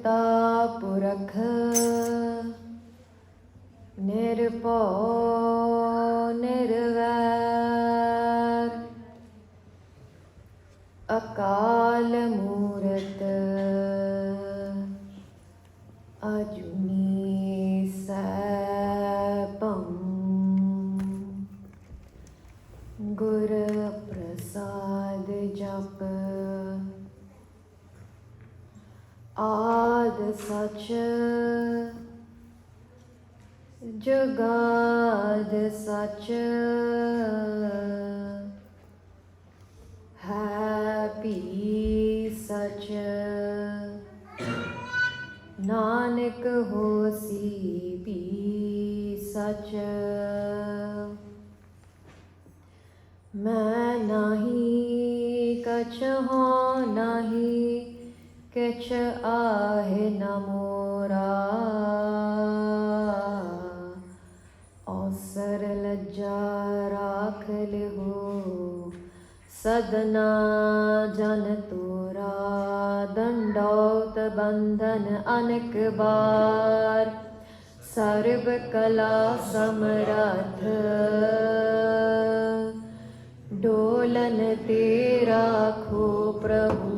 करता पुरख निर्भय निर्वैर अकाल मूरत अजूनी सैभं गुर प्रसाद जप आद सच जुगाद सच है भी सच नानक होसी भी सच मैं नाही कछ हाँ नाही किछ आहे न मोरा औसर लज्जा राख लिहो सदना जन तोरा दंडौत बंधन अनेक बार सर्व कला समरथ डोलन तेरा खो प्रभु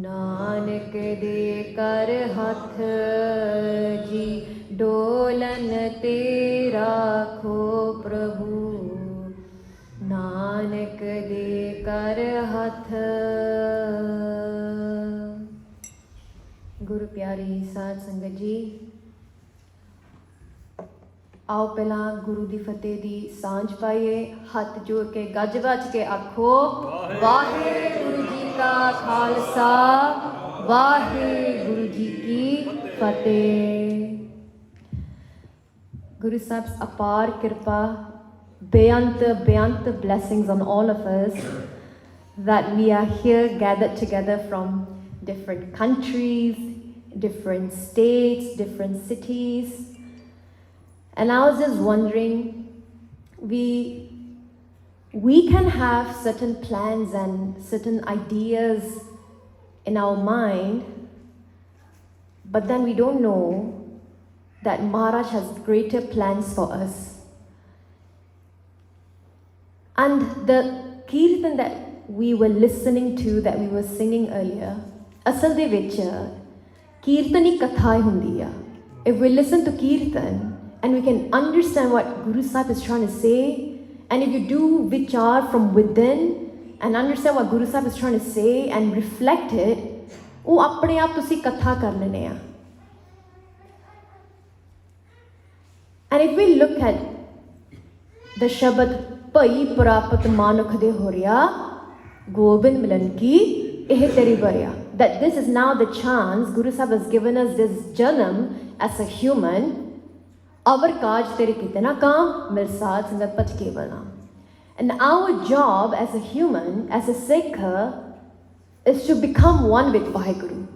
नानक दे कर हथ जी डोलन तेरा खो प्रभु नानक दे कर हथ। गुरु प्यारी साध संगत जी, आओ पहला गुरु दी फतेह दी सांझ पाइए। हथ जोड़ के गज वज के आखो वाहिगुरु जी का खालसा वाहिगुरु जी की फतेह। Guru Sahib's apar kirpa, beyant blessings on all of us, that we are here gathered together from different countries, different states, different cities. And I was just wondering, we can have certain plans and certain ideas in our mind, but then we don't know that Maharaj has greater plans for us. And the kirtan that we were listening to, that we were singing earlier, asal de vich kirtani katha hundi hai. If we listen to kirtan and we can understand what Guru Sahib is trying to say, and if you do vichar from within and understand what Guru Sahib is trying to say and reflect it, oh apne aap tusi katha kar lene hai. And if we look at the Shabad Pai Prapat Manukh de Horya Gobind Milan ki eh teri barya, that this is now the chance Guru Sahib has given us this janam as a human. Avar kaaj tere kitna kaam mil saad sangat pach kevala. And our job as a human, as a Sikh, is to become one with Vaheguru.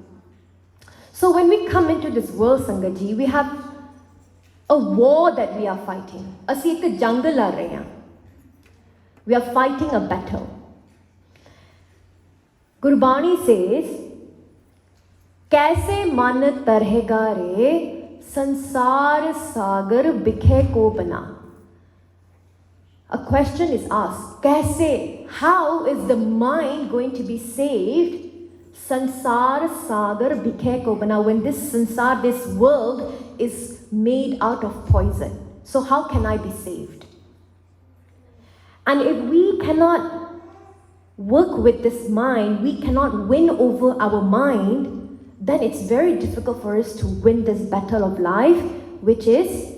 So when we come into this world, Sangatji, we have a war that we are fighting. Asi ek jang lar rahe hain. We are fighting a battle. Gurbani says, kaise man tarhega re sansar sagar bikhe ko bana. A question is asked, kaise, how is the mind going to be saved? Sansar sagar bikhe ko bana, when this sansar, this world is made out of poison. So how can I be saved? And if we cannot work with this mind, we cannot win over our mind, then it's very difficult for us to win this battle of life, which is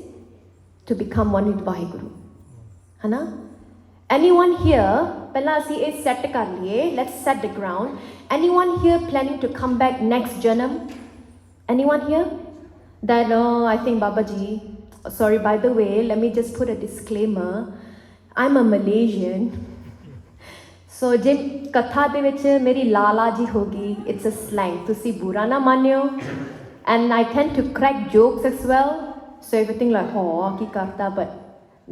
to become one with Vaheguru. Hana? Anyone here, pehla asi ye set kar liye, let's set the ground. Anyone here planning to come back next janam? Anyone here? That, oh, I think Babaji, sorry, by the way, let me just put a disclaimer. I'm a Malaysian. So, je katha de vich meri lala ji hogi, it's a slang. Tusi bura na manyo. And I tend to crack jokes as well. So if you think like, oh, ki karta, but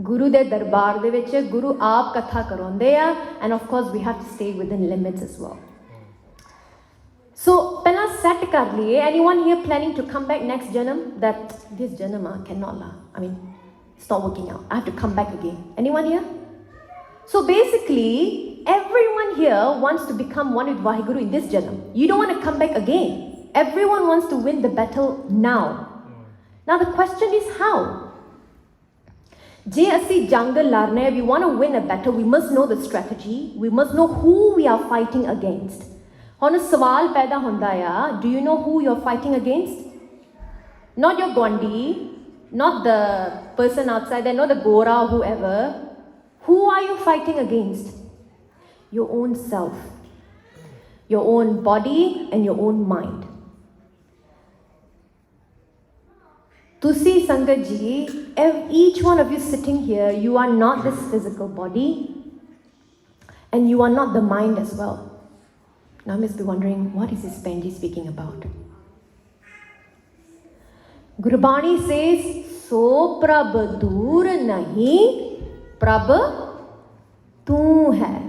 Guru de darbar de vich, Guru aap katha karonde ya, and of course we have to stay within limits as well. So, pehla set kar liye. Anyone here planning to come back next janam? That this janam cannot lah. I mean, it's not working out. I have to come back again. Anyone here? So basically, everyone here wants to become one with Vaheguru in this janam. You don't want to come back again. Everyone wants to win the battle now. Now the question is how? Je assi jungle larne, we want to win a battle, we must know the strategy. We must know who we are fighting against. Hon sawal paida honda ya, do you know who you're fighting against? Not your Gondi, not the person outside there, not the Gora or whoever. Who are you fighting against? Your own self, your own body and your own mind. Tusi Sangaji, each one of you sitting here, you are not this physical body and you are not the mind as well. Now you must be wondering, what is this Benji speaking about? Gurbani says, So Prabh dur nahi, Prabh tu hai.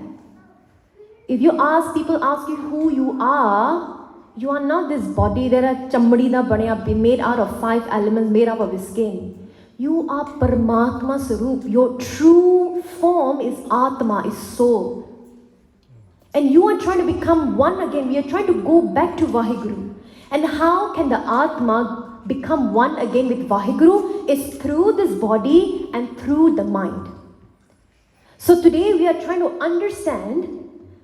If you ask, people ask you who you are not this body. There are chamdi da baniya, made out of 5 elements, made up of skin. You are Paramatma Sarup. Your true form is Atma, is soul. And you are trying to become one again. We are trying to go back to Vaheguru. And how can the Atma become one again with Vaheguru? Is through this body and through the mind. So today we are trying to understand.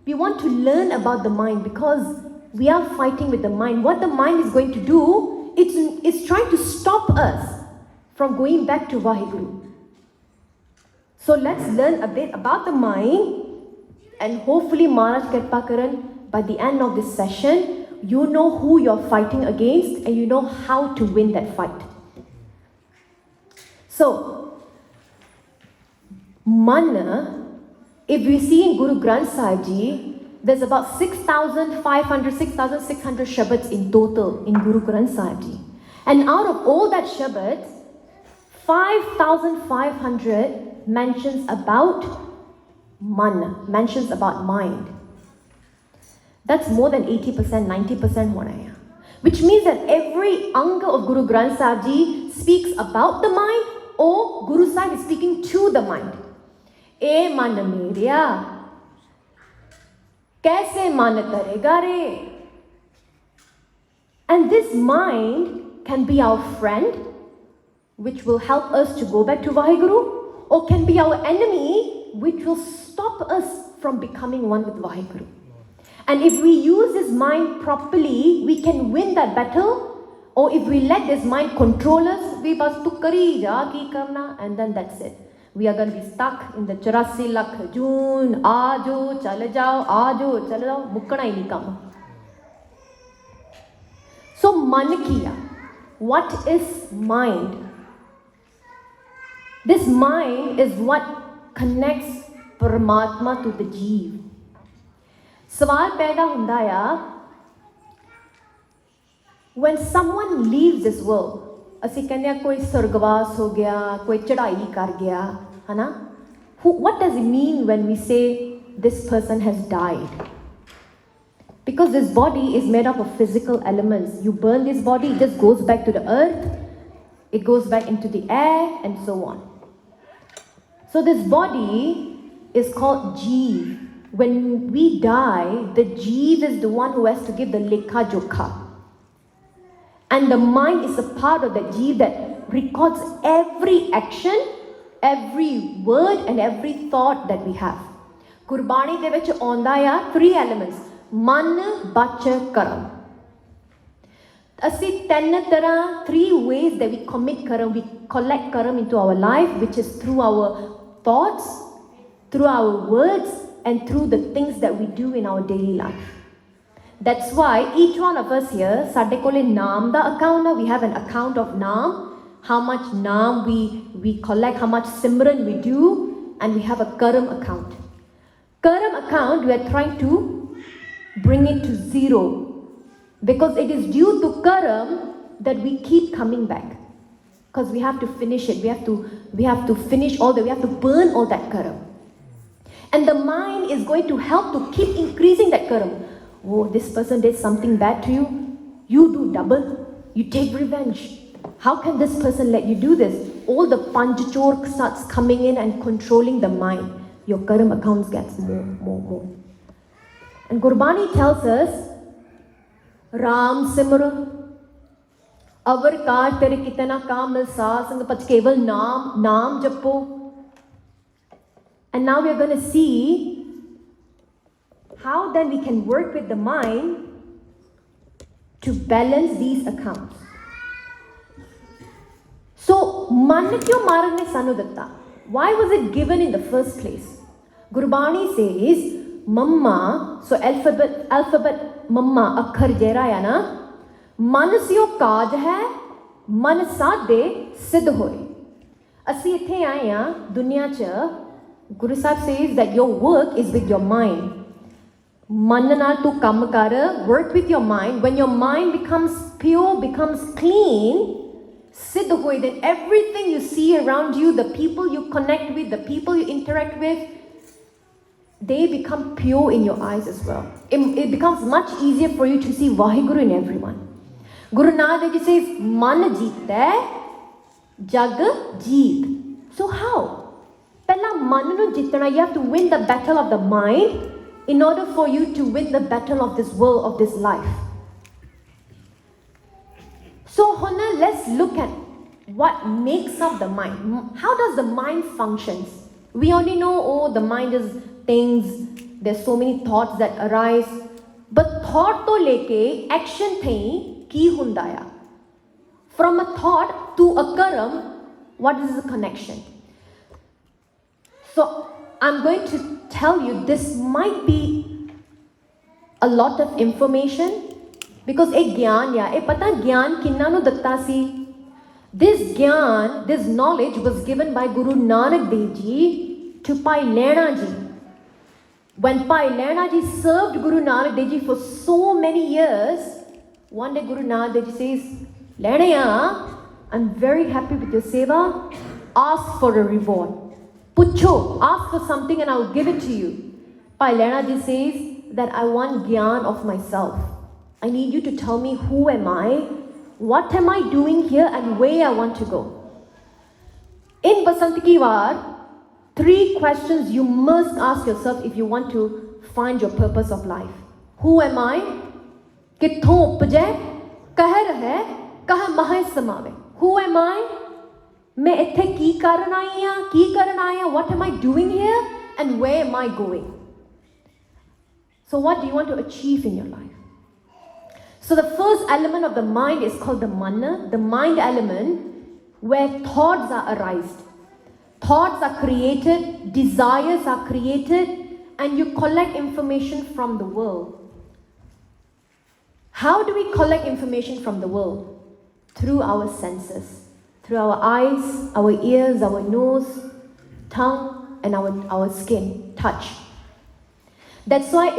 We want to learn about the mind because we are fighting with the mind. What the mind is going to do, it's trying to stop us from going back to Vaheguru. So let's learn a bit about the mind, and hopefully Maharaj Kirpakaran, by the end of this session, you know who you're fighting against and you know how to win that fight. So, Mana, if we see in Guru Granth Sahib Ji, there's about 6,500, 6,600 Shabads in total in Guru Granth Sahib Ji. And out of all that Shabads, 5,500 mentions about Man, mentions about mind. That's more than 80%, 90% hona hai. Which means that every anga of Guru Granth Sahib Ji speaks about the mind or Guru Sahib is speaking to the mind. E man merya, kaise man tarega re? And this mind can be our friend, which will help us to go back to Vaheguru, or can be our enemy, which will stop us from becoming one with Vaheguru. And if we use this mind properly, we can win that battle. Or if we let this mind control us, we bas tu kari ja ki karna, and then that's it. We are going to be stuck in the 84 lakh June, aajo, chale jao, aajo, chale jao, mukkana hi nahi kam. So man kiya, what is mind? This mind is what connects Paramatma to the Jeev. Sawal paida hunda ya, when someone leaves this world, ਅਸੀਂ ਕਹਿੰਦੇ ਆ ਕੋਈ ਸਰਗਵਾਸ ਹੋ ਗਿਆ, ਕੋਈ ਚੜ੍ਹਾਈ ਕਰ ਗਿਆ, ਹੈ ਨਾ? What does it mean when we say this person has died? Because this body is made up of physical elements. You burn this body, it just goes back to the earth, it goes back into the air, and so on. So this body is called Jeev. When we die, the Jeev is the one who has to give the Lekha Jokha. And the mind is a part of that Jeev that records every action, every word and every thought that we have. Gurbani de vich aunda ya 3 elements: man, bach, karam. Asi 3 ways that we commit karam, we collect karam into our life, which is through our thoughts, through our words, and through the things that we do in our daily life. That's why each one of us here, ਸਾਡੇ ਕੋਲੇ ਨਾਮ ਦਾ account ਹੈ. We have an account of naam, how much naam we collect, how much simran we do, and we have a karam account. Karam account, we are trying to bring it to 0, because it is due to karam that we keep coming back, because we have to finish it. We have to finish all that. We have to burn all that karam, and the mind is going to help to keep increasing that karam. oh, this person did something bad to you, you do double, you take revenge. How can this person let you do this? All the panchachor starts coming in and controlling the mind. Your karma accounts gets more. And Gurbani tells us, Ram Simra, Avar Kar Tere Kitana Kamal Sa Sang Pach Keval Naam Japo. And now we are going to see how then we can work with the mind to balance these accounts. So, man kyo marag ne sanu datta? Why was it given in the first place? Gurbani says, Mamma, so alphabet Mamma, akhar jera ya na, manasyo kaaj hai, man saade siddh hoye. Asi ithe aaye ha, dunya cha, Guru Sahib says that your work is with your mind. Man naal tu kam kar, work with your mind. When your mind becomes pure, becomes clean, siddh hoye, then everything you see around you, the people you connect with, the people you interact with, they become pure in your eyes as well. It becomes much easier for you to see Vaheguru in everyone. Guru Nanak Dev Ji says, Man jeeta, jag jeet. So how? Pehla man nu jitna, you have to win the battle of the mind in order for you to win the battle of this world, of this life. So Hona, let's look at what makes up the mind. How does the mind functions? We only know, oh, the mind is things, there's so many thoughts that arise. But thought to leke action thai ki hundaya. From a thought to a karam, what is the connection? So I'm going to tell you this might be a lot of information because ek gyan ya, ek pata gyan kinna nu datta si. This gyan, this knowledge was given by Guru Nanak Dev Ji to Bhai Lehna Ji. When Bhai Lehna Ji served Guru Nanak Dev Ji for so many years, one day Guru Nanak Dev Ji says, Lehnaya, I'm very happy with your seva. Ask for a reward. Pucho, ask for something and I'll give it to you. Bhai Lehna Ji says that I want gyan of myself. I need you to tell me who am I, what am I doing here and where I want to go. In Basant Ki War, 3 questions you must ask yourself if you want to find your purpose of life. Who am I? Kitthon upje? Kah rahe? Kah mahe samave? Who am I? Main ithe ki karan aayi ha? What am I doing here? And where am I going? So what do you want to achieve in your life? So the first element of the mind is called the manna, the mind element, where thoughts are arised. Thoughts are created, desires are created, and you collect information from the world. How do we collect information from the world? Through our senses. Through our eyes, our ears, our nose, tongue, and our skin, touch. That's why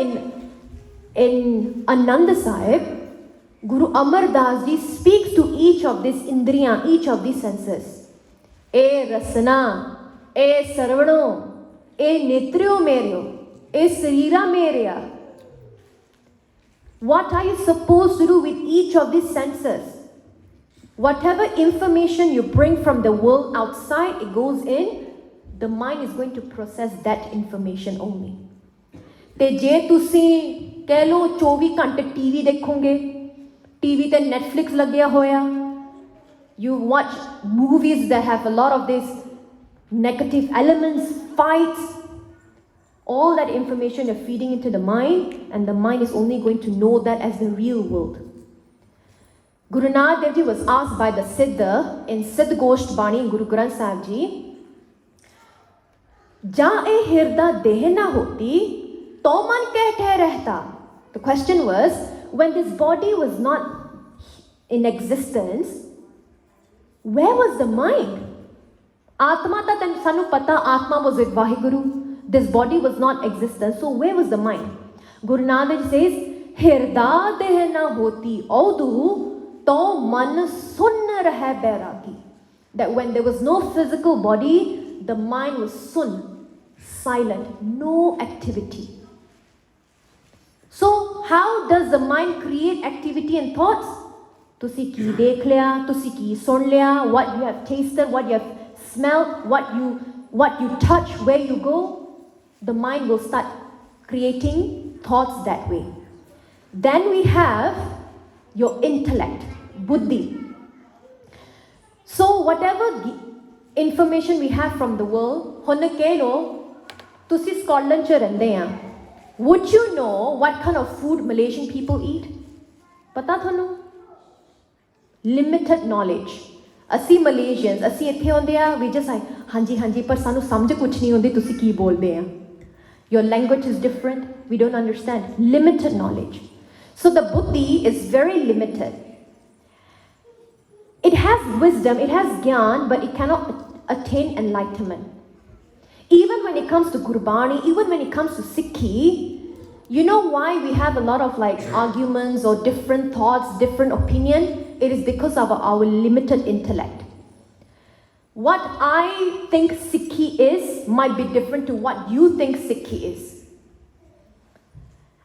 in Ananda Sahib, Guru Amar Das Ji speaks to each of these indriyan, each of these senses. E rasana, e sarvano, e netriyo meryo, e sarira merya. What are you supposed to do with each of these senses? Whatever information you bring from the world outside, it goes in, the mind is going to process that information only. Te je tusi keh lo 24 घंटे TV देखोगे, TV te Netflix lagya hoya, you watch movies that have a lot of these negative elements, fights, all that information you're feeding into the mind, and the mind is only going to know that as the real world. Guru Nanak Dev Ji was asked by the Siddha in Siddh Gosht Bani in Guru Granth Sahib Ji, Ja e hirda deh na hoti, to man keh rehta. The question was, when this body was not in existence, where was the mind? Atma ta sanu pata, Atma was with Vaheguru. This body was not existent, so where was the mind? Guru Nanak says, Hirda deh na hoti audu, to man sun rahe bairagi. That when there was no physical body, the mind was sun, silent, no activity. So how does the mind create activity and thoughts? Tusi ki dekh liya, tusi ki sun liya, what you have tasted, what you have smelled, what you touch, where you go, the mind will start creating thoughts that way. Then we have your intellect, buddhi. So whatever information we have from the world, honne kelo, tusi Scotland ch rehndे uh. Would you know what kind of food Malaysian people eat? Pata thanu? Limited knowledge. Asi Malaysians, asi ਇੱਥੇ ਹੁੰਦੇ ਆ, we just like, ਹਾਂਜੀ ਹਾਂਜੀ ਪਰ ਸਾਨੂੰ ਸਮਝ ਕੁਝ ਨਹੀਂ ਆਉਂਦੀ ਤੁਸੀਂ ਕੀ ਬੋਲਦੇ ਆ. Your language is different, we don't understand. Limited knowledge. So the buddhi is very limited. It has wisdom, it has gyan, but it cannot attain enlightenment. Even when it comes to Gurbani, even when it comes to Sikhi, you know why we have a lot of like arguments or different thoughts, different opinion? It is because of our limited intellect. What I think Sikhi is might be different to what you think Sikhi is.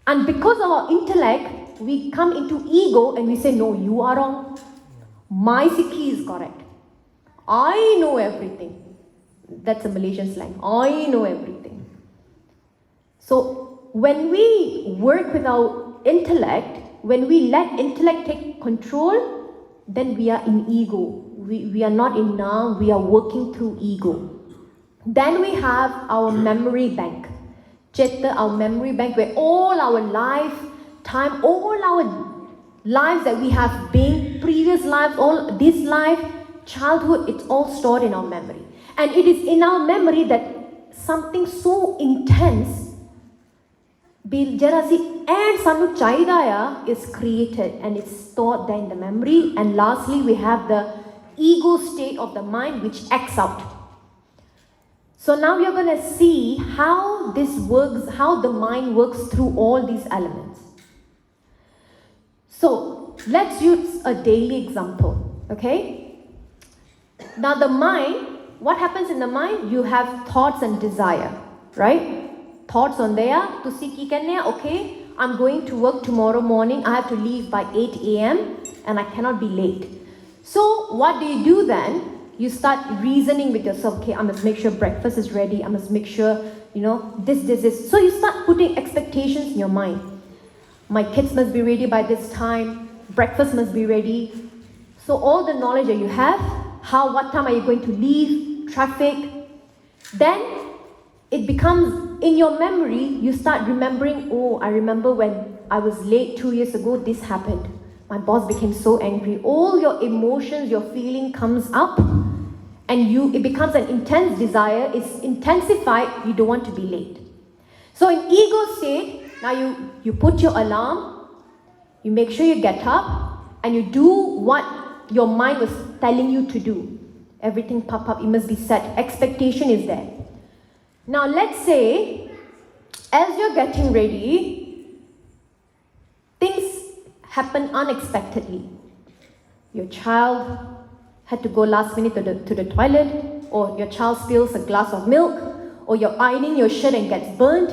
And because of our intellect, we come into ego and we say, no, you are wrong. My Sikhi is correct. I know everything. That's a Malaysian slang. I know everything. So when we work with our intellect, when we let intellect take control, then we are in ego. We are not in now, we are working through ego. Then we have our memory bank. Chitta, our memory bank, where all our lifetime, all our lives that we have been, previous lives, all this life, childhood, it's all stored in our memory. And it is in our memory that something so intense is created and it's stored there in the memory. And lastly, we have the ego state of the mind which acts out. So now you're going to see how this works, how the mind works through all these elements. So let's use a daily example, okay? Now the mind, what happens in the mind? You have thoughts and desire, right? Thoughts on there, to see okay, I'm going to work tomorrow morning, I have to leave by 8 a.m. and I cannot be late. So what do you do then? You start reasoning with yourself, okay, I must make sure breakfast is ready, I must make sure, this. So you start putting expectations in your mind. My kids must be ready by this time, breakfast must be ready. So all the knowledge that you have, what time are you going to leave, traffic, then it becomes in your memory, you start remembering, oh, I remember when I was late 2 years ago, this happened. My boss became so angry. All your emotions, your feeling comes up and it becomes an intense desire. It's intensified, you don't want to be late. So in ego state, now you put your alarm, you make sure you get up and you do what your mind was telling you to do. Everything pop up, it must be set. Expectation is there. Now let's say, as you're getting ready, things happen unexpectedly. Your child had to go last minute to the toilet, or your child spills a glass of milk, or you're ironing your shirt and gets burnt.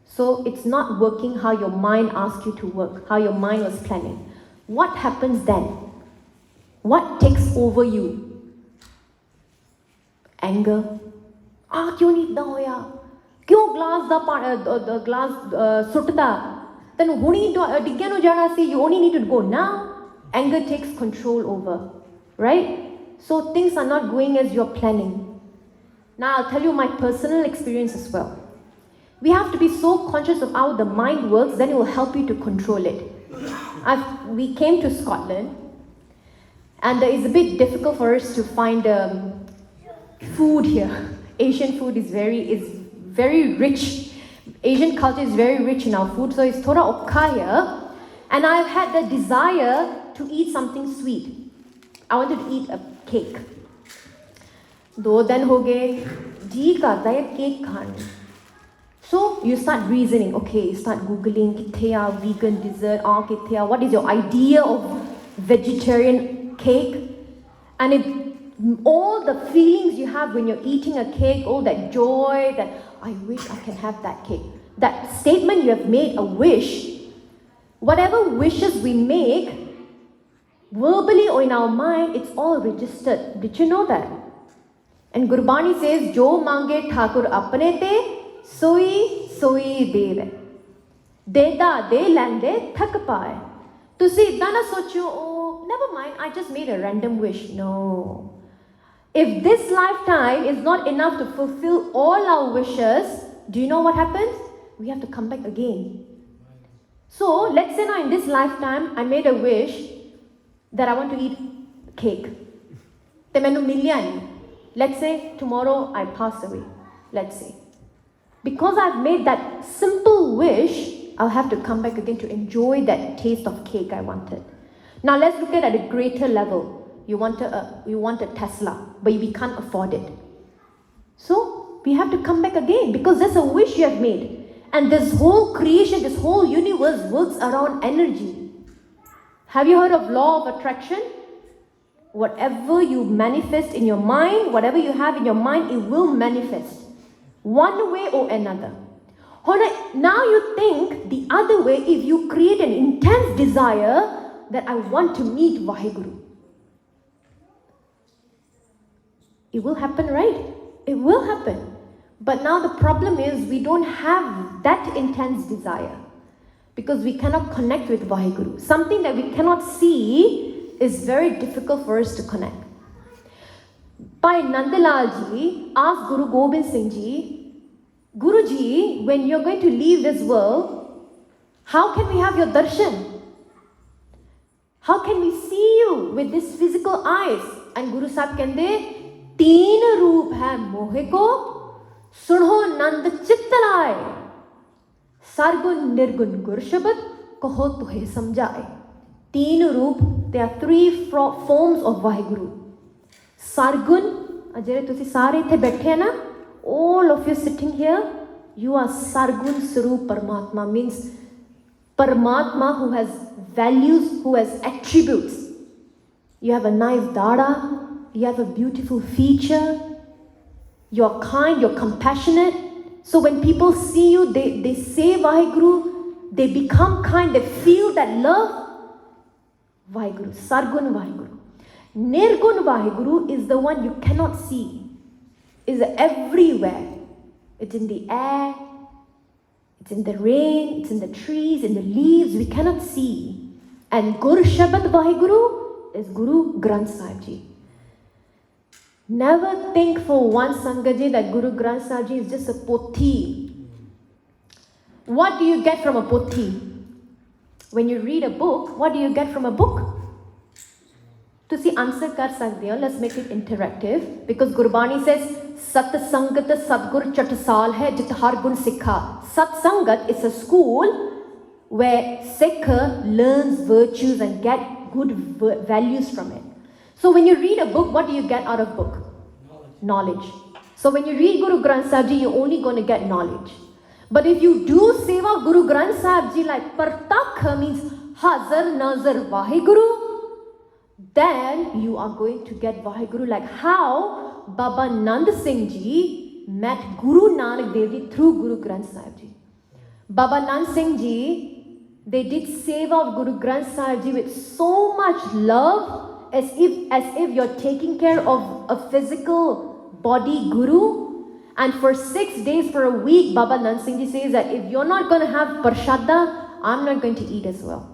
So it's not working how your mind asked you to work, how your mind was planning. What happens then? What takes over you? Anger. क्यों नहीं इतना होया क्यों glass दा glass सुटदा तैनू हुणी डिग्गिया नु जाना सी you only need to go now. Anger takes control over, right? So things are not going as you're planning. Now I'll tell you my personal experience as well. We have to be so conscious of how the mind works, then it will help you to control it. We came to Scotland and it's a bit difficult for us to find food here. Asian food is very rich. Asian culture is very rich in our food, so it's thoda okha here. And I've had the desire to eat something sweet. I wanted to eat a cake. 2 दिन हो गए, जी करता है cake खाने. So you start reasoning, okay, you start googling, kithe a vegan dessert, kithe a, what is your idea of vegetarian cake? And all the feelings you have when you're eating a cake, all that joy, that I wish I can have that cake. That statement you have made, a wish, Whatever wishes we make, verbally or in our mind, it's all registered. Did you know that? And Gurbani says, Jo mange Thakur apne te, soi soi deve. Deda de lande thak pae. Tusi idda na socho, oh, never mind, I just made a random wish. No. If this lifetime is not enough to fulfill all our wishes, do you know what happens? We have to come back again. So, let's say now in this lifetime, I made a wish that I want to eat cake. Te mainu milya nahi. Let's say tomorrow I pass away. Let's say. Because I've made that simple wish, I'll have to come back again to enjoy that taste of cake I wanted. Now let's look at a greater level. You want a Tesla, but we can't afford it. So, we have to come back again because that's a wish you have made. And this whole creation, this whole universe works around energy. Have you heard of law of attraction? Whatever you manifest in your mind, whatever you have in your mind, it will manifest. One way or another. Now you think the other way, if you create an intense desire that I want to meet Vaheguru. It will happen, right? It will happen. But now the problem is we don't have that intense desire because we cannot connect with Vaheguru. Something that we cannot see is very difficult for us to connect. Bhai Nandalal ji asked Guru Gobind Singh ji, Guruji, when you're going to leave this world, how can we have your darshan? How can we see you with these physical eyes? And Guru Sahib kende, तीन रूप है मोहे को सुनो नंद चित्तलाए सरगुण निर्गुण गुर शब्द कहो तुहे समझाए तीन रूप there are three forms of Vaheguru sargun ਜਿਹੜੇ ਤੁਸੀਂ ਸਾਰੇ ਇੱਥੇ ਬੈਠੇ ਨਾ all of you sitting here you are sargun sarup Paramatma means Paramatma who has values who has attributes you have a nice dada you have a beautiful feature, you're kind, you're compassionate. So when people see you, they say Vaheguru, they become kind, they feel that love. Vaheguru, Sargun Vaheguru. Nirgun Vaheguru is the one you cannot see. It's everywhere. It's in the air, it's in the rain, it's in the trees, in the leaves, we cannot see. And Gur Shabad Vaheguru is Guru Granth Sahib Ji. Never think for one Sangaji that Guru Granth Sahib Ji is just a pothi. What do you get from a pothi? When you read a book, what do you get from a book? Tusi answer kar sakde ho. Let's make it interactive. Because Gurbani says, Sat Sangat Sadgur Chatasal hai jit har gun sikha. Sat Sangat is a school where Sikh learns virtues and get good values from it. So when you read a book, what do you get out of book? Knowledge. So when you read Guru Granth Sahib Ji, you're only going to get knowledge. But if you do seva Guru Granth Sahib Ji like Partakh means Hazar Nazar Vaheguru, then you are going to get Vaheguru like how Baba Nand Singh Ji met Guru Nanak Dev Ji through Guru Granth Sahib Ji. Baba Nand Singh Ji, they did seva of Guru Granth Sahib Ji with so much love as if you're taking care of a physical body guru. And for 6 days, for a week, Baba Nand Singh Ji says that if you're not going to have prashada, I'm not going to eat as well.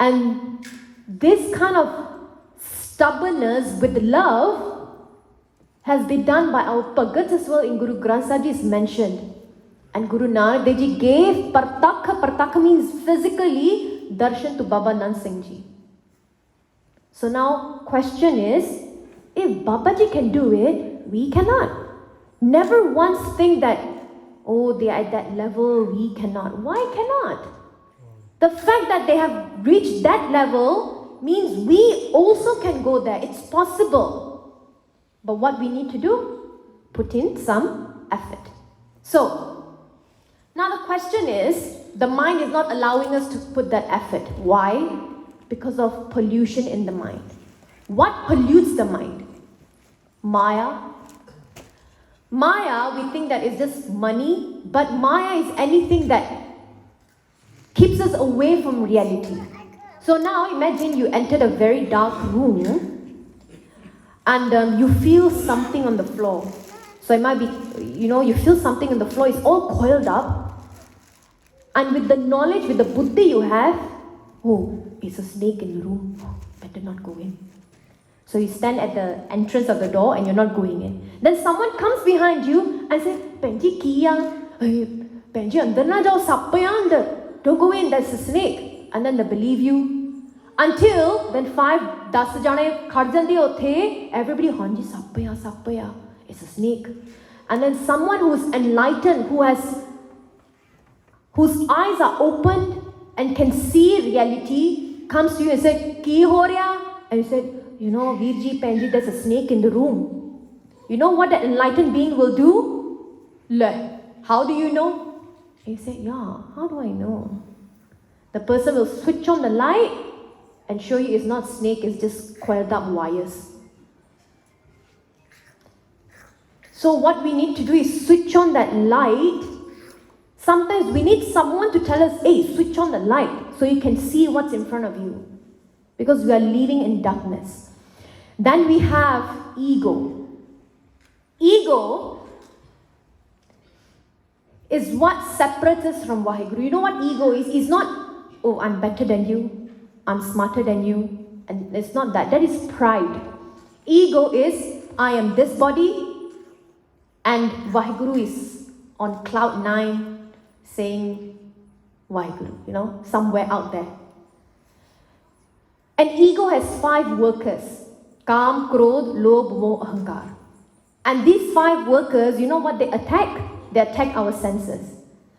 And this kind of stubbornness with love has been done by our Bhagats as well in Guru Granth Sahib Ji is mentioned. And Guru Nanak Dev Ji gave Partakha. Partakha means physically darshan to Baba Nand Singh Ji. So now question is, if Babaji can do it, we cannot. Never once think that, oh, they are at that level, we cannot. Why cannot? The fact that they have reached that level means we also can go there. It's possible. But what we need to do? Put in some effort. So, now the question is, the mind is not allowing us to put that effort. Why? Because of pollution in the mind. What pollutes the mind? Maya. Maya, we think that is just money, but Maya is anything that keeps us away from reality. So now imagine you entered a very dark room and you feel something on the floor. So it might be, you feel something on the floor, it's all coiled up. And with the knowledge, with the buddhi you have, oh, it's a snake in the room, better not go in. So you stand at the entrance of the door and you're not going in. Then someone comes behind you and says, Benji, kiya? Benji, andar na jao, sappaya andar. Don't go in, that's a snake. And then they believe you. Until then 5-10 jane khad jande uthe, everybody, hanji, sappaya. It's a snake. And then someone who's enlightened, whose eyes are opened and can see reality, comes to you and said, ki ho raha? And you said, Virji, Penji, there's a snake in the room. You know what that enlightened being will do? How do you know? And you say, yeah, how do I know? The person will switch on the light and show you it's not snake, it's just coiled up wires. So what we need to do is switch on that light. Sometimes we need someone to tell us, hey, switch on the light so you can see what's in front of you. Because we are living in darkness. Then we have ego. Ego is what separates us from Vaheguru. You know what ego is? It's not, oh, I'm better than you, I'm smarter than you. And it's not that. That is pride. Ego is, I am this body, and Vaheguru is on cloud 9 saying Vaheguru, somewhere out there. An ego has 5 workers. Kam, Krodh, Lobh, Moh, Ahankar. And these 5 workers, you know what they attack? They attack our senses.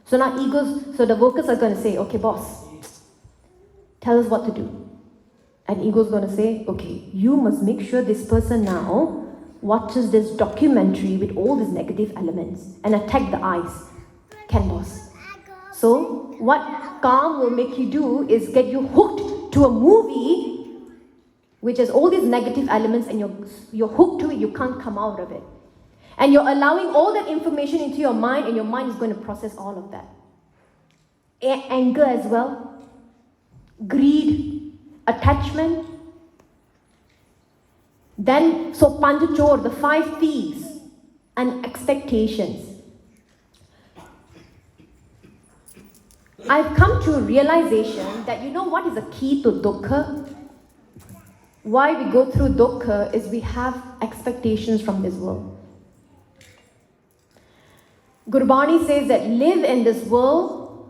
So now the workers are going to say, okay, boss, tell us what to do. And ego's going to say, okay, you must make sure this person now watches this documentary with all these negative elements and attack the eyes. Can, boss? So what Kam will make you do is get you hooked to a movie which has all these negative elements and you're hooked to it, you can't come out of it. And you're allowing all that information into your mind and your mind is going to process all of that. Anger as well, greed, attachment. Then, so Panchachor, the 5 thieves, and expectations. I've come to a realization that you know what is the key to dukkha? Why we go through dukkha is we have expectations from this world. Gurbani says that live in this world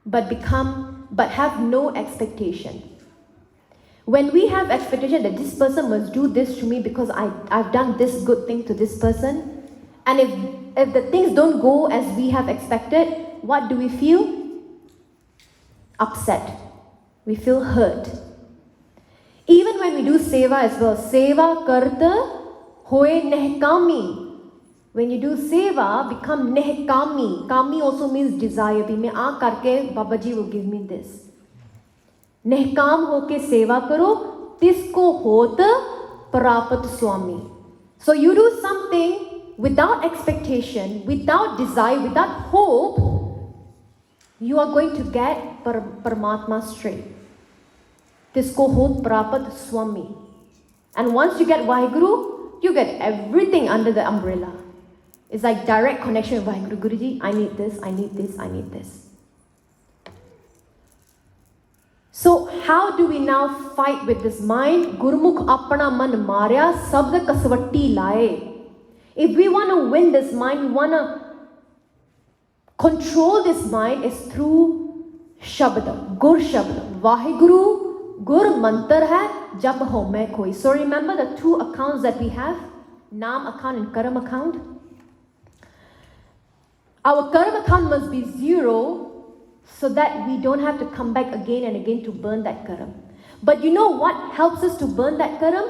but have no expectation. When we have expectation that this person must do this to me because I've done this good thing to this person, and if the things don't go as we have expected, what do we feel? Upset. We feel hurt. Even when we do seva as well, seva karta hoye nehkami. When you do seva, become nehkami. Kami also means desire. Bhi main aa karke Babaji will give me this. Nehkam hoke seva karo, tisko hot prapat swami. So you do something without expectation, without desire, without hope, you are going to get Paramatma straight. Tisko hot prapat swami. And once you get Vaheguru, you get everything under the umbrella. It's like direct connection with Vaheguru. Guruji, I need this, I need this, I need this. So how do we now fight with this mind? Gurmukh apna man marya, sabd kasvatti laye. If we want to win this mind, we want to control this mind, is through Shabda, Gur Shabda. Vaheguru, Gur mantar hai, jab ho main koi. So remember the 2 accounts that we have, Naam account and Karam account. Our Karam account must be 0 so that we don't have to come back again and again to burn that Karam. But you know what helps us to burn that Karam?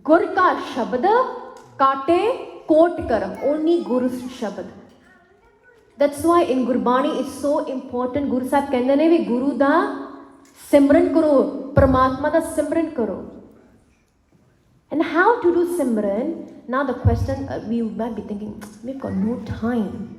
Gur ka Shabda kate kot Karam. Only Guru's Shabad. That's why in Gurbani it's so important. Guru Sahib kehndे ne vi Guru da simran karo, Paramatma da simran karo. And how to do simran? Now the question, we might be thinking, we've got no time.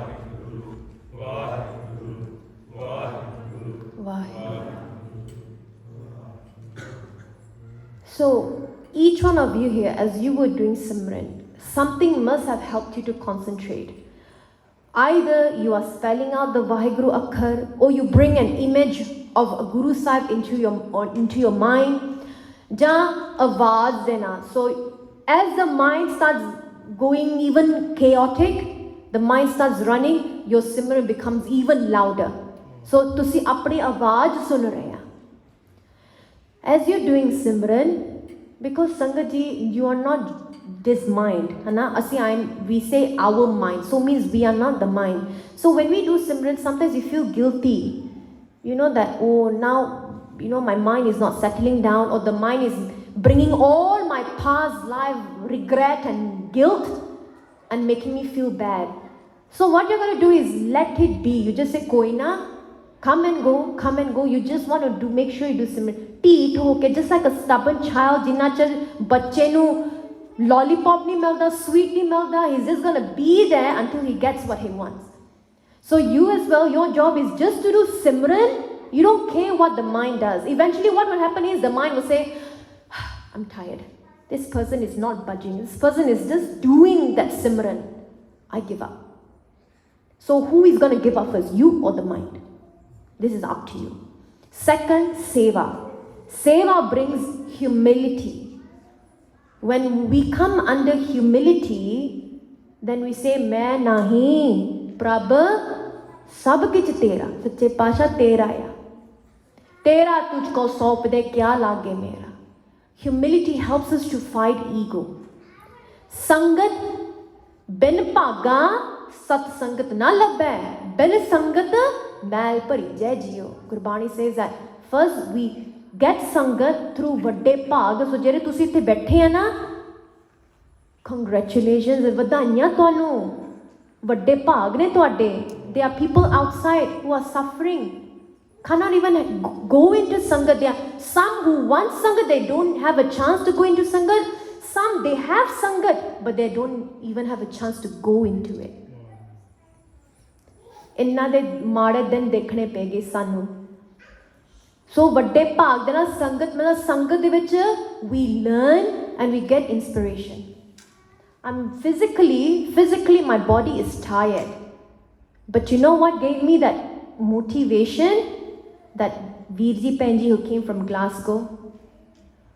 So, each one of you here, as you were doing Simran, something must have helped you to concentrate. Either you are spelling out the Vaheguru Akhar, or you bring an image of a Guru Sahib into your mind. Ja awaz dena. So, as the mind starts going even chaotic, the mind starts running, your Simran becomes even louder. So, tusi apni awaz sun rahe. As you're doing Simran, because Sangat ji, you are not this mind. We say our mind, so means we are not the mind. So when we do Simran, sometimes you feel guilty. You know that, oh, now, my mind is not settling down, or the mind is bringing all my past life regret and guilt and making me feel bad. So what you're going to do is let it be. You just say, Koina, come and go. You just want to make sure you do Simran. Teeth, okay, just like a stubborn child, jinna char bacche nu lollipop nahi milda, sweet nahi milda, he's just going to be there until he gets what he wants. So you as well, your job is just to do Simran. You don't care what the mind does. Eventually what will happen is the mind will say, I'm tired. This person is not budging. This person is just doing that Simran. I give up. So who is going to give up first, you or the mind? This is up to you. Second, Seva. Seva brings humility. When we come under humility, then we say, Main nahi, Prabh, sab kich tera. Sache Pasha tera ya. Tera tujhko sop de, kya lage mera. Humility helps us to fight ego. Sangat, bin bhaga, sat sangat na labbe. Bin sangat, mail pari jai jiyo. Gurbani says that first we get sangat through vadde bhag. So jere tusi ithe baithe hai na, congratulations, vadaiyan tonu. Vadde bhag ne tuade. There are people outside who are suffering, cannot even go into sangat. There are some who want sangat, they don't have a chance to go into sangat. Some they have sangat, but they don't even have a chance to go into it. Inna de maade din dekhne pege sanu. So vadde bhag de na sangat, matlab sangat de vich we learn and we get inspiration. I'm physically my body is tired. But you know what gave me that motivation? That Virji Penji who came from Glasgow.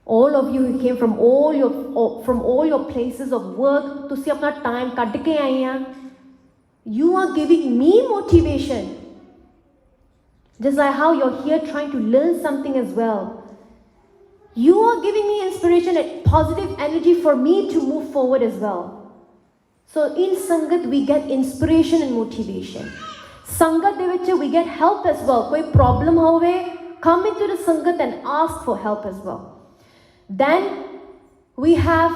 All of you who came from all your places of work, tusi apna time kadd ke aaye hain. You are giving me motivation. Just like how you're here trying to learn something as well. You are giving me inspiration and positive energy for me to move forward as well. So in Sangat we get inspiration and motivation. Sangat de vich we get help as well. Koi problem hove, come into the Sangat and ask for help as well. Then we have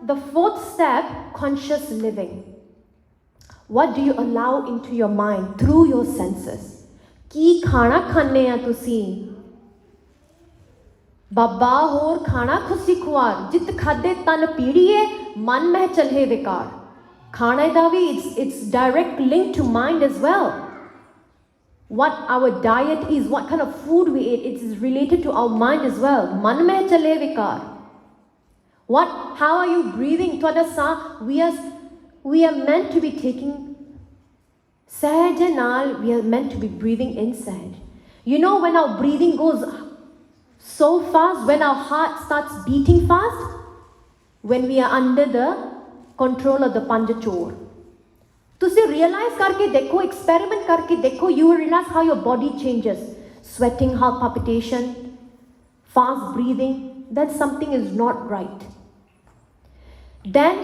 the fourth step, conscious living. What do you allow into your mind through your senses? Ki khana khanne ha tusi? Baba hor khana khusi khwar. Jit khade tan piriye, man meh chalhe vikar. Khana davi, it's direct link to mind as well. What our diet is, what kind of food we eat, it is related to our mind as well. Man mein chale vikar. How are you breathing? We are meant to be taking sahaj and all, we are meant to be breathing in sahaj. You know, when our breathing goes so fast, when our heart starts beating fast, when we are under the control of the Panjachor. तुसी realize करके देखो, experiment करके देखो, you will realize how your body changes. Sweating, heart palpitation, fast breathing, that something is not right. Then,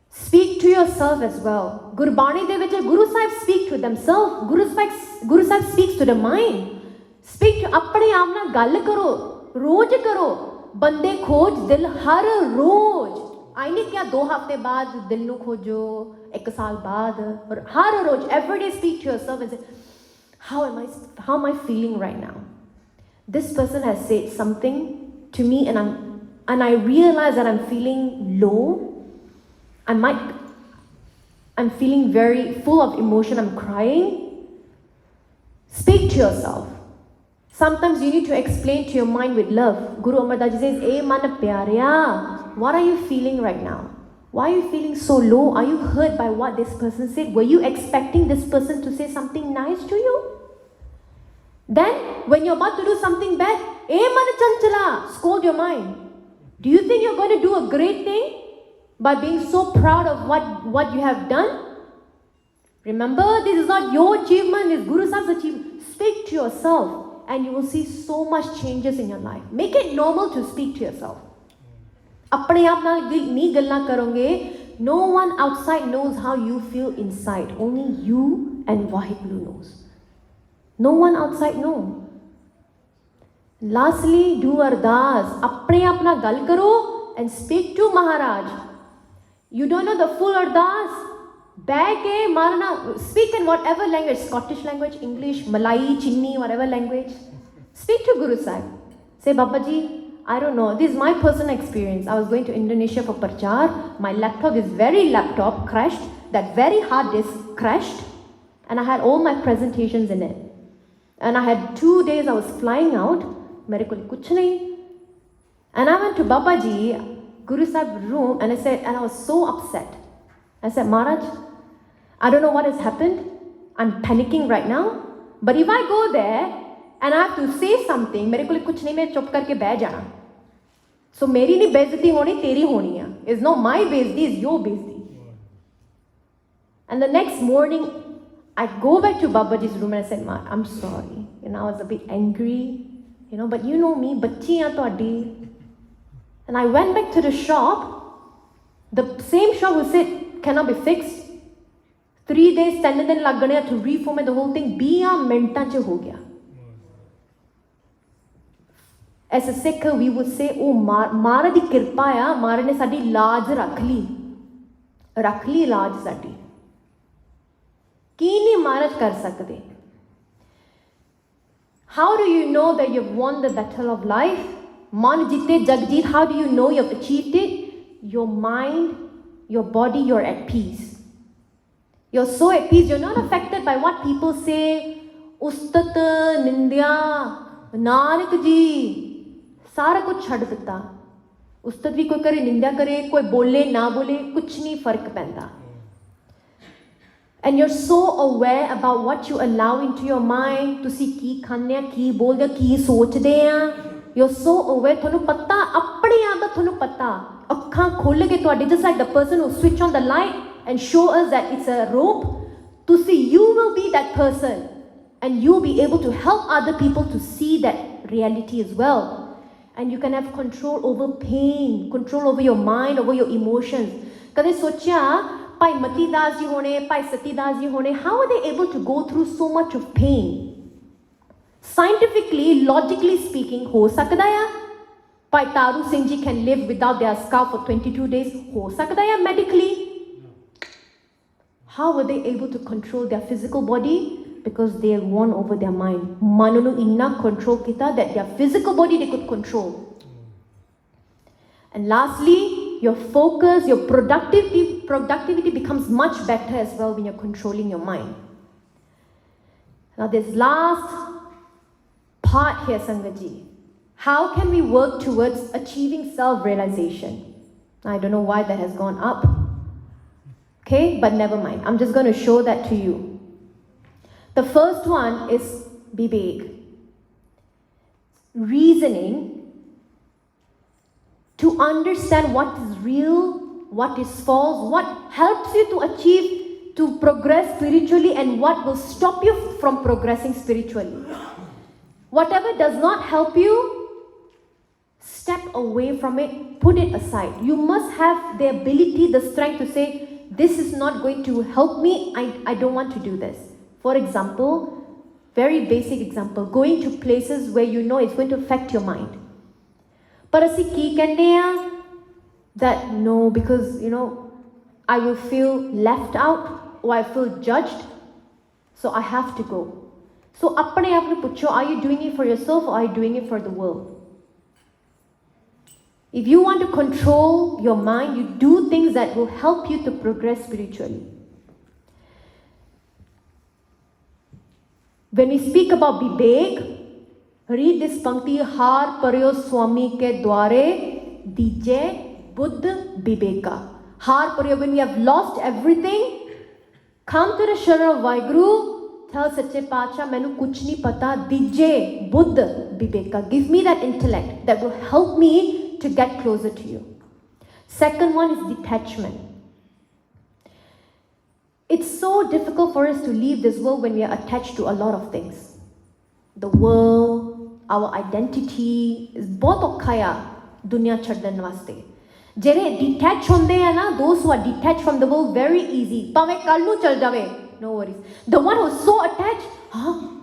speak to yourself as well. Gurbani de vich Guru Sahib speak to themselves. Guru Sahib speaks to the mind. Speak to apne aap na gall karo, roj karo. Bande khoj dil har roj. I नहीं क्या 2 हफ्ते बाद दिल नु खोजो, 1 साल बाद, और हर रोज, every day speak to yourself and say, how am I feeling right now? This person has said something to me and I realize that I'm feeling low. I'm feeling very full of emotion, I'm crying. Speak to yourself. Sometimes you need to explain to your mind with love. Guru Amar Das Ji says, "Hey man pyarya, what are you feeling right now? Why are you feeling so low? Are you hurt by what this person said? Were you expecting this person to say something nice to you? Then, when you're about to do something bad, hey man chanchala, scold your mind. Do you think you're going to do a great thing by being so proud of what you have done? Remember, this is not your achievement, it's Guru Sahib's achievement. Speak to yourself and you will see so much changes in your life. Make it normal to speak to yourself. अपने आप नाल नहीं गल्ला करोगे. No one outside knows how you feel inside. Only you and Waheguru knows. No one outside knows. Lastly, do ardas. अपने आप नाल गल करो and speak to Maharaj. You don't know the full ardas? Bag ke marna. Speak in whatever language, Scottish language, English, Malay, Chinni, whatever language. Speak to Guru Sahib. Say, Babaji, I don't know. This is my personal experience. I was going to Indonesia for Parchar. My laptop, this very laptop, crashed. That very hard disk crashed. And I had all my presentations in it. And I had 2 days I was flying out. Mere kol kuch nahi. And I went to Babaji, Guru Sahib's room, and I was so upset. I said, Maharaj, I don't know what has happened. I'm panicking right now. But if I go there and I have to say something, mere kol kuch nahi, main chup karke beh jana. So meri nahi beizati honi, teri honi hai. It's not my beizati, it's your beizati. And the next morning, I go back to Babaji's room and I said, Ma, I'm sorry. I was a bit angry, but you know me, bachchiyan toadi. And I went back to the shop. The same shop who said, cannot be fixed. 3 days, 10 din lag gane to reformat the whole thing. 20 minutes ch ho gaya. As a Sikh, we would say, oh, Mara di kirpa ya, Mara ne sadi laaj rakh li laaj sadi. Ki nahi Maharaj kar sakde. How do you know that you've won the battle of life? Man jite jagjit, how do you know you've achieved it? Your mind, your body, you're at peace. You're so at peace, you're not affected by what people say. Ustat, Nindya, Nanak ji, सारा कुछ छड़ दिता. उस्ताद भी कोई करे, निंदा करे, कोई बोले ना बोले, कुछ नहीं फर्क पैंदा. And you're so aware about what you allow into your mind. तुसी की खाने की बोल दे की सोचदे हैं. You're so aware. थोनू पता अपने आप दा थोनू पता. अखां खोल के तुहाडे just like the person who switch on the light and show us that it's a rope. तुसी you will be that person and you'll be able to help other people to see that reality as well. And you can have control over pain, control over your mind, over your emotions. कदे सोचा Pai Mati Das ji hone, Pai Sati Das ji hone, how are they able to go through so much of pain? Scientifically, logically speaking, ho sakda ya. Pai Taru Singh ji can live without their scalp for 22 days, ho sakda ya medically. How were they able to control their physical body? Because they won over their mind. Manunu inna control kita that their physical body they could control. And lastly, your focus, your productivity becomes much better as well when you're controlling your mind. Now this last part here, Sangaji. How can we work towards achieving self-realization? I don't know why that has gone up. Okay, but never mind. I'm just going to show that to you. The first one is Bibi. Reasoning to understand what is real, what is false, what helps you to achieve, to progress spiritually, and what will stop you from progressing spiritually. Whatever does not help you, step away from it, put it aside. You must have the ability, the strength to say, this is not going to help me, I don't want to do this. For example, very basic example, going to places where you know it's going to affect your mind. But asi ki kende ha that no, because I will feel left out or I feel judged, so I have to go. So apne aap nu pucho, are you doing it for yourself or are you doing it for the world? If you want to control your mind, you do things that will help you to progress spiritually. When we speak about Vivek, Read this पंक्ति, हार पर्यो स्वामी के द्वारे दीजे बुद्ध विवेका. हार पर्यो, when we have lost everything, come to the sharan of Vaheguru, tell सच्चे पातशाह मैनू कुछ नहीं पता, दीजे Buddha Viveka. Give me that intellect that will help me to get closer to you. Second one is detachment. It's so difficult for us to leave this world when we are attached to a lot of things. The world, our identity is बहुत औखा आ दुनिया छड्डन वास्ते. जेरे detach होंदे हैं ना, those who are detached from the world, very easy. भावें कल नू चल जावे, no worries. The one who is so attached,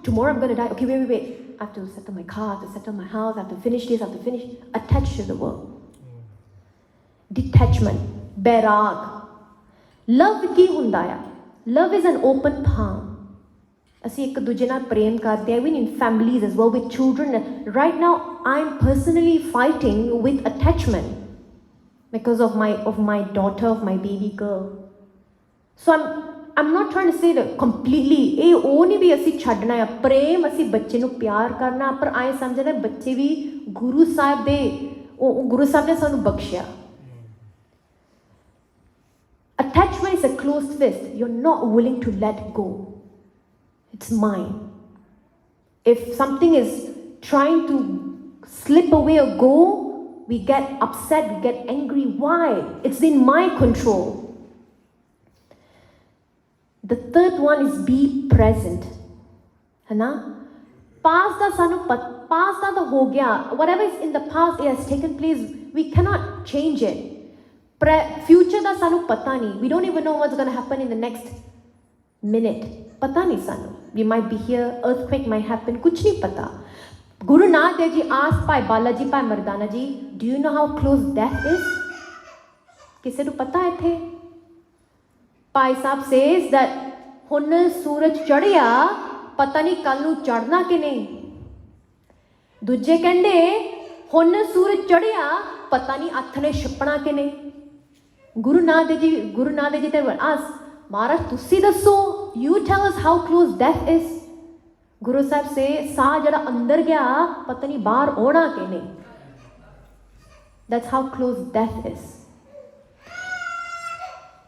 tomorrow I'm going to die. Okay, wait. I have to settle my car, I have to settle my house, I have to finish this, I have to finish. Attached to the world. Detachment, bairag. Love की हुंदा आ. Love is an open palm. ਅਸੀਂ ਇੱਕ ਦੂਜੇ ਨਾਲ ਪ੍ਰੇਮ ਕਰਦੇ ਹਾਂ, even in families as well, with children. Right now, I'm personally fighting with attachment because of my daughter, of my baby girl. So I'm not trying to say that completely, ਇਹ ਉਹ ਨਹੀਂ ਵੀ ਅਸੀਂ ਛੱਡਣਾ ਆ, ਪ੍ਰੇਮ ਅਸੀਂ ਬੱਚੇ ਨੂੰ ਪਿਆਰ ਕਰਨਾ, ਪਰ ਆਏ ਸਮਝਦੇ ਬੱਚੇ ਵੀ ਗੁਰੂ ਸਾਹਿਬ ਦੇ, ਉਹ ਗੁਰੂ ਸਾਹਿਬ ਨੇ ਸਾਨੂੰ ਬਖਸ਼ਿਆ. Attachment is a closed fist. You're not willing to let go. It's mine. If something is trying to slip away or go, we get upset, we get angry. Why? It's in my control. The third one is be present. है ना? Past da sanu past da ho gaya. Whatever is in the past, it has taken place. We cannot change it. Future da sanu pata nahi. We don't even know what's going to happen in the next minute. Pata nahi sanu. We might be here, earthquake might happen, kuch nahi pata. Guru Nanak Dev Ji asked Bhai Balaji, Bhai Mardana Ji, do you know how close death is? Kise nu pata hai the? Bhai Sahib says that hun suraj chadya, pata nahi kal nu chadna ke nahi. Duje kende hun suraj chadya, pata nahi athne ਛਿਪਣਾ ke nahi. Guru Nanak Dev Ji then asked, Maharaj, ਤੁਸੀਂ ਦੱਸੋ, you tell us how close death is. Guru Sahib say, ਸਾਹ ਜਿਹੜਾ ਅੰਦਰ ਗਿਆ, ਪਤਾ ਨਹੀਂ ਬਾਹਰ ਆਉਣਾ ਕਿ ਨਹੀਂ. That's how close death is.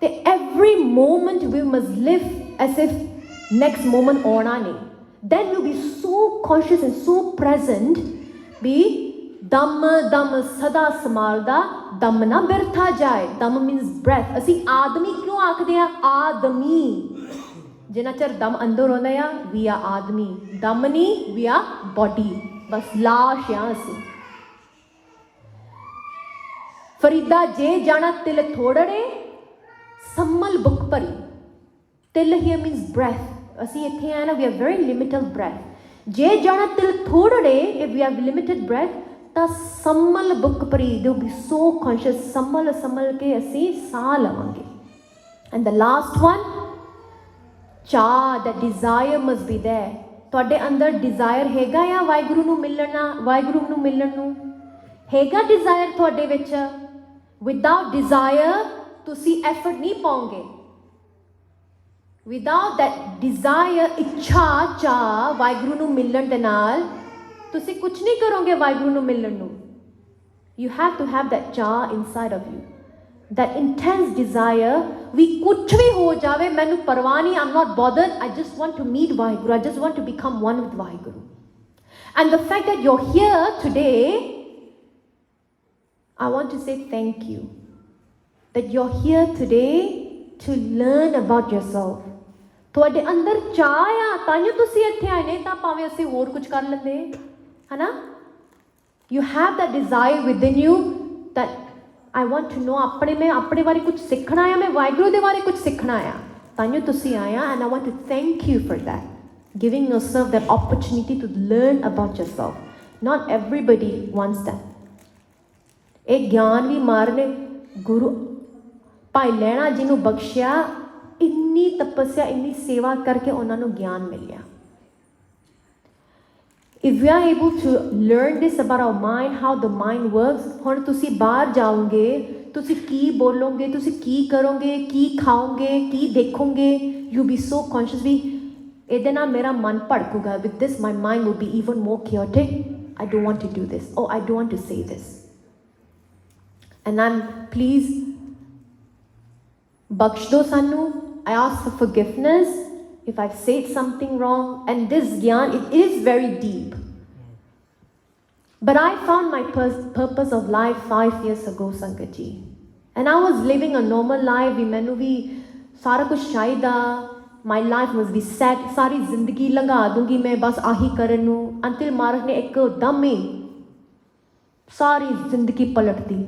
That every moment we must live as if next moment ਆਉਣਾ ਨਹੀਂ. Then we'll be so conscious and so present. Be ਦਮ ਸਦਾ ਸੰਭਾਲਦਾ, ਦਮ ਨਾ ਬਿਰਥਾ ਜਾਏ. ਦਮ means breath. ਅਸੀਂ ਆਦਮੀ ਕਿਉਂ ਆਖਦੇ ਆ? ਆਦਮੀ. ਜਿੰਨਾ ਚਿਰ ਦਮ ਅੰਦਰ ਆਉਂਦਾ ਆ, we are ਆਦਮੀ. ਦਮ ਨਹੀਂ, we are body. ਬਸ ਲਾਸ਼ ਆ ਅਸੀਂ. ਫਰੀਦਾ ਜੇ ਜਾਣਾ ਤਿਲ ਥੋੜੜੇ, ਸੰਮਲ ਬੁੱਕ ਭਰੀ. ਤਿਲ here means breath. ਅਸੀਂ ਇੱਥੇ ਆਏ ਨਾ, we have very limited breath. ਜੇ ਜਾਣਾ ਤਿਲ ਥੋੜੜੇ, if we have limited breath, ਤਾਂ ਸੰਮਲ ਬੁੱਕ ਭਰੀ. they will be so conscious. ਸੰਮਲ ਕੇ ਅਸੀਂ ਸਾਹ ਲਵਾਂਗੇ. And the last one, ਚਾਹ, that desire must be there. ਤੁਹਾਡੇ ਅੰਦਰ desire ਹੈਗਾ ਆ ਵਾਹਿਗੁਰੂ ਨੂੰ ਮਿਲਣ ਨੂੰ? ਹੈਗਾ desire ਤੁਹਾਡੇ ਵਿੱਚ? Without desire ਤੁਸੀਂ effort ਨਹੀਂ ਪਾਓਗੇ. Without that desire, ਇੱਛਾ, ਚਾਹ ਵਾਹਿਗੁਰੂ ਨੂੰ ਮਿਲਣ ਦੇ ਨਾਲ ਤੁਸੀਂ ਕੁਛ ਨਹੀਂ ਕਰੋਗੇ ਵਾਹਿਗੁਰੂ ਨੂੰ ਮਿਲਣ ਨੂੰ. You have to have that ਚਾਹ inside of you. That intense desire, ਵੀ ਕੁਛ ਵੀ ਹੋ ਜਾਵੇ ਮੈਨੂੰ ਪਰਵਾਹ ਨਹੀਂ, I'm not bothered, I just want to meet Waheguru, I just want to become one with Waheguru. And the fact that you're here today, I want to say thank you. That you're here today to learn about yourself. ਤੁਹਾਡੇ ਅੰਦਰ ਚਾਹ ਆ, ਤਾਂ ਜੋ ਤੁਸੀਂ ਇੱਥੇ ਆਏ ਨੇ, ਤਾਂ ਭਾਵੇਂ ਅਸੀਂ ਹੋਰ ਕੁਝ ਕਰ ਲੈਂਦੇ, ਹੈ ਨਾ? You have that desire within you that I want to know, ਆਪਣੇ ਬਾਰੇ ਕੁਝ ਸਿੱਖਣਾ ਆ, ਮੈਂ ਵਾਹਿਗੁਰੂ ਦੇ ਬਾਰੇ ਕੁਝ ਸਿੱਖਣਾ ਆ, ਤਾਂ ਜੋ ਤੁਸੀਂ ਆਏ ਆ. And I want to thank you for that, giving yourself that opportunity to learn about yourself. Not everybody wants that. ਇਹ ਗਿਆਨ ਵੀ ਮਾਰਨੇ ਗੁਰੂ ਭਾਈ ਲਹਿਣਾ ਜੀ ਨੂੰ ਬਖਸ਼ਿਆ, ਇੰਨੀ ਤਪੱਸਿਆ, ਇੰਨੀ ਸੇਵਾ ਕਰਕੇ ਉਹਨਾਂ ਨੂੰ ਗਿਆਨ ਮਿਲਿਆ. If we are able to learn this about our mind, how the mind works, ਹੁਣ ਤੁਸੀਂ ਬਾਹਰ ਜਾਓਗੇ, ਤੁਸੀਂ ਕੀ ਬੋਲੋਗੇ, ਤੁਸੀਂ ਕੀ ਕਰੋਗੇ, ਕੀ ਖਾਓਗੇ, ਕੀ ਦੇਖੋਗੇ, you'll be so conscious. ਵੀ ਇਹਦੇ ਨਾਲ ਮੇਰਾ ਮਨ ਭੜਕੂਗਾ, with this my mind will be even more chaotic. I don't want to do this. Oh, I don't want to say this. And I'm, please, ਬਖਸ਼ ਦੋ ਸਾਨੂੰ. I ask for forgiveness if I've said something wrong. And this gyan, it is very deep. But I found my purpose of life 5 years ago, Sangat ji. And I was living a normal life. ਮੈਨੂੰ ਵੀ ਸਾਰਾ ਕੁਝ ਚਾਹੀਦਾ. My life must be set. ਸਾਰੀ ਜ਼ਿੰਦਗੀ ਲੰਘਾ ਦੂੰਗੀ ਮੈਂ ਬਸ ਆਹੀ ਕਰਨ ਨੂੰ. ਅੰਤਿਲ ਮਾਰਗ ਨੇ ਇੱਕਦਮ ਹੀ ਸਾਰੀ ਜ਼ਿੰਦਗੀ ਪਲਟਦੀ.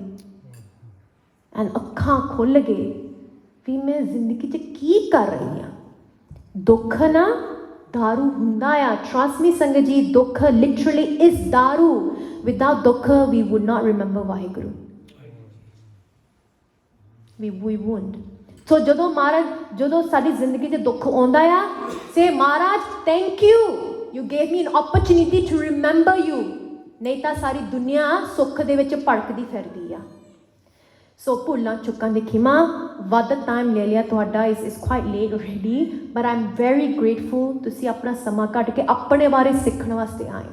ਐਂਡ ਅੱਖਾਂ ਖੁੱਲ੍ਹ ਗਏ ਵੀ ਮੈਂ ਜ਼ਿੰਦਗੀ 'ਚ ਕੀ ਕਰ ਰਹੀ ਹਾਂ. ਦੁੱਖ ਨਾ ਦਾਰੂ ਹੁੰਦਾ ਆ. ਟਰਸਟ ਮੀ ਸੰਗਤ ਜੀ, ਦੁੱਖ ਲਿਟਰਲੀ ਇਸ ਦਾਰੂ. ਵਿਦਆਊਟ ਦੁੱਖ we would not remember Waheguru. we won't. ਸੋ ਜਦੋਂ ਸਾਡੀ ਜ਼ਿੰਦਗੀ 'ਚ ਦੁੱਖ ਆਉਂਦਾ ਆ, say Maharaj thank you, you gave me an opportunity to remember you. ਨਹੀਂ ਤਾਂ ਸਾਰੀ ਦੁਨੀਆ ਸੁੱਖ ਦੇ ਵਿੱਚ ਭੜਕਦੀ ਫਿਰਦੀ ਆ. ਸੋ ਭੁੱਲਾਂ ਚੁੱਕਾਂ ਦੀ ਖਿਮਾ. ਵੱਧ ਟਾਈਮ ਲੈ ਲਿਆ ਤੁਹਾਡਾ. ਇਸ quite late already, but I am very grateful. ਤੁਸੀਂ ਆਪਣਾ ਸਮਾਂ ਕੱਢ ਕੇ ਆਪਣੇ ਬਾਰੇ ਸਿੱਖਣ ਵਾਸਤੇ ਆਏ.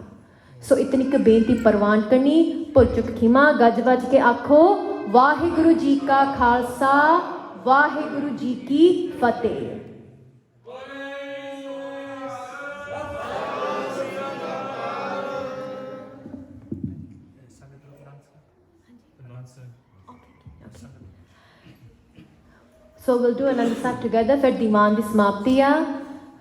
ਸੋ ਇਤਨੀ ਕੁ ਬੇਨਤੀ ਪ੍ਰਵਾਨ ਕਰਨੀ. ਭੁੱਲ ਚੁੱਕ ਖਿਮਾ. ਗੱਜ ਵੱਜ ਕੇ ਆਖੋ ਵਾਹਿਗੁਰੂ ਜੀ ਕਾ ਖਾਲਸਾ, ਵਾਹਿਗੁਰੂ ਜੀ ਕੀ ਫਤਿਹ. So we'll do another sat together. ਫਿਰ ਦੀਵਾਨ ਦੀ ਸਮਾਪਤੀ ਆ.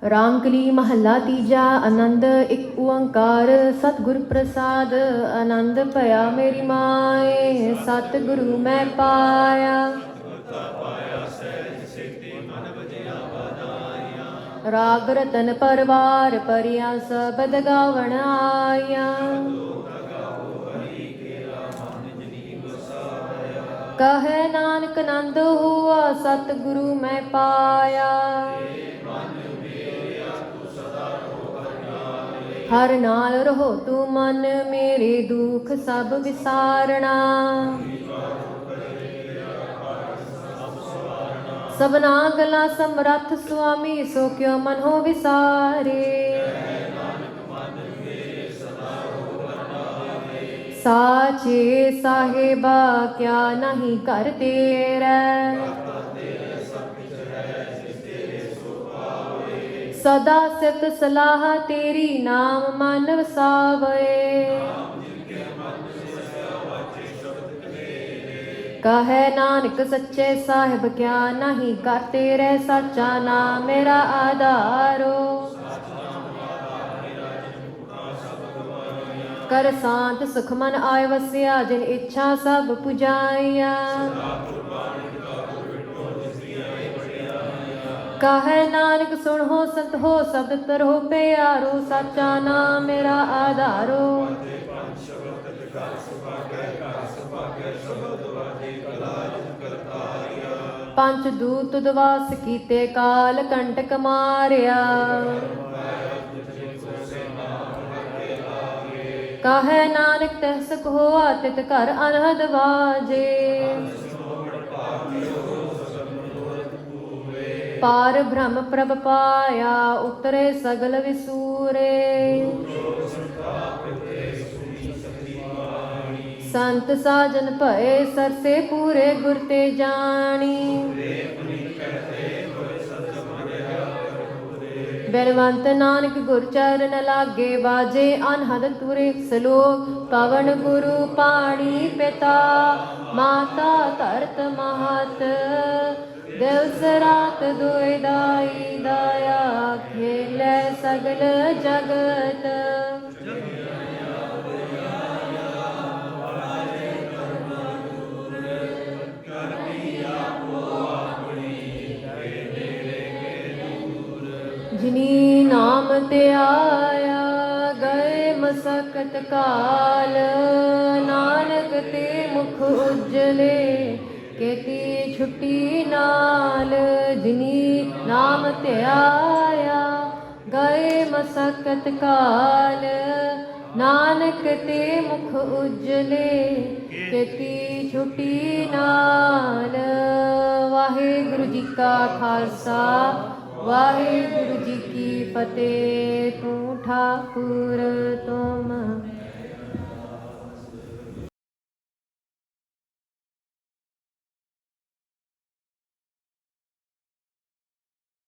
ਰਾਮਕਲੀ ਮਹੱਲਾ ਤੀਜਾ. ਆਨੰਦ ਇੱਕ ਓੰਕਾਰ ਸਤਿਗੁਰ ਪ੍ਰਸਾਦ. ਆਨੰਦ ਭਇਆ ਮੇਰੀ ਮਾਏ, ਸਤਿਗੁਰੂ ਮੈਂ ਪਾਇਆ. ਰਾਗ ਰਤਨ ਪਰਵਾਰ ਪਰਿਆ ਸਬਦ ਗਾਵਣ ਆਇਆ. ਕਹੈ ਨਾਨਕ ਆਨੰਦ ਹੁਆ ਸਤਿਗੁਰੂ ਮੈਂ ਪਾਇਆ. ਹਰ ਨਾਲ ਰਹੋ ਤੂੰ ਮਨ ਮੇਰੇ, ਦੁੱਖ ਸਭ ਵਿਸਾਰਣਾ. ਸਭਨਾ ਗਲਾ ਸਮਰੱਥ ਸੁਆਮੀ, ਸੋ ਕਿਉ ਮਨ ਹੋ ਵਿਸਾਰੇ. ਸਾਚੇ ਸਾਹਿਬਾ ਕਿਆ ਨਹੀਂ ਕਰ ਤੇਰਾ. ਸਦਾ ਸਿਫਤ ਸਲਾਹ ਤੇਰੀ, ਨਾਮ ਮਨ ਵਸਾਵੇ. ਕਹੈ ਨਾਨਕ ਸੱਚੇ ਸਾਹਿਬ ਕਿਆ ਨਹੀਂ ਕਰ ਤੇਰੇ. ਸੱਚਾ ਨਾਮ ਮੇਰਾ ਆਧਾਰੋ. ਕਰ ਸਾਂਤ ਸੁਖ ਮਨ ਆਏ ਵਸਿਆ, ਜਿਨ ਇੱਛਾ ਸਭ ਪੁਜਾਈਆ. ਕਹੈ ਨਾਨਕ ਸੁਣ ਹੋ ਸੰਤ ਹੋ, ਸ਼ਬਦ ਤਰੋ ਪਿਆਰੋ. ਸਾਚਾ ਨਾਮ ਮੇਰਾ ਆਧਾਰੋ. ਪੰਚ ਦੂਤ ਦਵਾਸ ਕੀਤੇ, ਕਾਲ ਕੰਟਕ ਮਾਰਿਆ. ਕਹੈ ਨਾਨਕ ਤਹਿ ਸੁਖ ਹੋਆ, ਤਿਤ ਘਰ ਅਨਹਦ ਵਾਜੇ. ਪਾਰ ਬ੍ਰਹਮ ਪ੍ਰਭ ਪਾਇਆ, ਉਤਰੇ ਸਗਲ ਵਿਸੂਰੇ. ਸੰਤ ਸਾਜਨ ਭਏ, ਸਰਸੇ ਪੂਰੇ ਗੁਰ ਤੇ ਜਾਣੀ. ਬਲਵੰਤ ਨਾਨਕ ਗੁਰ ਚਰਨ ਲਾਗੇ, ਬਾਜੇ ਅਨਹਦ ਤੁਰੇ. ਸਲੋਕ ਪਵਨ ਗੁਰੂ ਪਾਣੀ ਪਿਤਾ, ਮਾਤਾ ਧਰਤ ਮਹਤ. ਦਿਵਸ ਰਾਤ ਦੁਇ ਦਾਈ, ਦਾਇਆ ਖੇਲੇ ਸਗਲ ਜਗਤ. ਜਿਨੀ ਨਾਮ ਤੇ ਆਇਆ, ਗਏ ਮਸਕਤ ਕਾਲ. ਨਾਨਕ ਤੇ ਮੁਖ ਉਜਲੇ, ਕੇਤੀ ਛੁੱਟੀ ਨਾਲ. ਜਿਨੀ ਨਾਮ ਤੇ ਆਇਆ, ਗਏ ਮਸਕਤ ਕਾਲ. ਨਾਨਕ ਤੇ ਮੁਖ ਉਜਲੇ, ਕੇਤੀ ਛੁੱਟੀ ਨਾਲ. ਵਾਹਿਗੁਰੂ ਜੀ ਕਾ ਖਾਲਸਾ, ਵਾਹਿਗੁਰੂ ਜੀ ਕੀ ਫਤਿਹ। ਤੂੰ ਠਾਕੁਰ ਤੂੰ